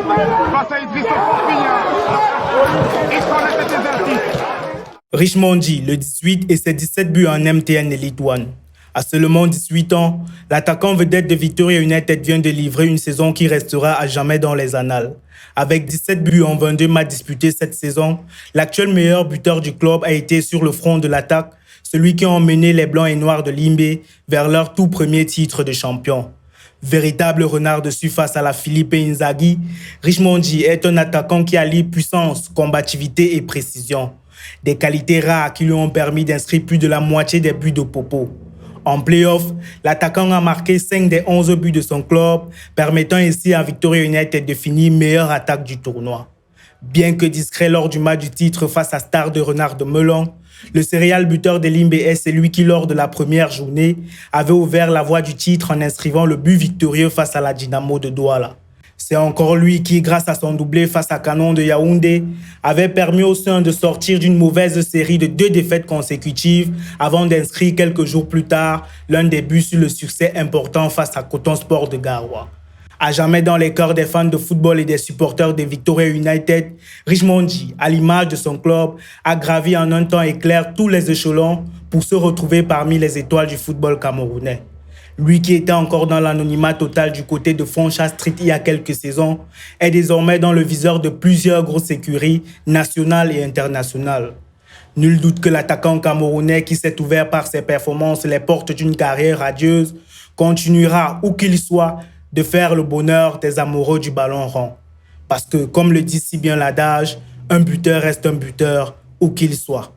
face à Idriss Forfigna. Ils sont les têtes des artistes. Richmondi, le 18 et ses 17 buts en MTN Elite One. À seulement 18 ans, l'attaquant vedette de Victoria United vient de livrer une saison qui restera à jamais dans les annales. Avec 17 buts en 22 matchs disputés cette saison, l'actuel meilleur buteur du club a été sur le front de l'attaque, celui qui a emmené les Blancs et Noirs de Limbe vers leur tout premier titre de champion. Véritable renard dessus face à la Philippe Inzaghi, Richmondi est un attaquant qui allie puissance, combativité et précision. Des qualités rares qui lui ont permis d'inscrire plus de la moitié des buts de Popo. En play-off, l'attaquant a marqué 5 des 11 buts de son club, permettant ainsi à Victoria United de finir meilleure attaque du tournoi. Bien que discret lors du match du titre face à Stade de Renard de Melun, le céréal buteur de Limbe est celui qui, lors de la première journée, avait ouvert la voie du titre en inscrivant le but victorieux face à la Dynamo de Douala. C'est encore lui qui, grâce à son doublé face à Canon de Yaoundé, avait permis au Sein de sortir d'une mauvaise série de 2 défaites consécutives avant d'inscrire quelques jours plus tard l'un des buts sur le succès important face à Coton Sport de Garoua. À jamais dans les cœurs des fans de football et des supporters de Victoria United, Richmondi, à l'image de son club, a gravi en un temps éclair tous les échelons pour se retrouver parmi les étoiles du football camerounais. Lui qui était encore dans l'anonymat total du côté de Foncha Street il y a quelques saisons, est désormais dans le viseur de plusieurs grosses écuries nationales et internationales. Nul doute que l'attaquant camerounais qui s'est ouvert par ses performances les portes d'une carrière radieuse continuera, où qu'il soit, de faire le bonheur des amoureux du ballon rond. Parce que, comme le dit si bien l'adage, un buteur reste un buteur, où qu'il soit.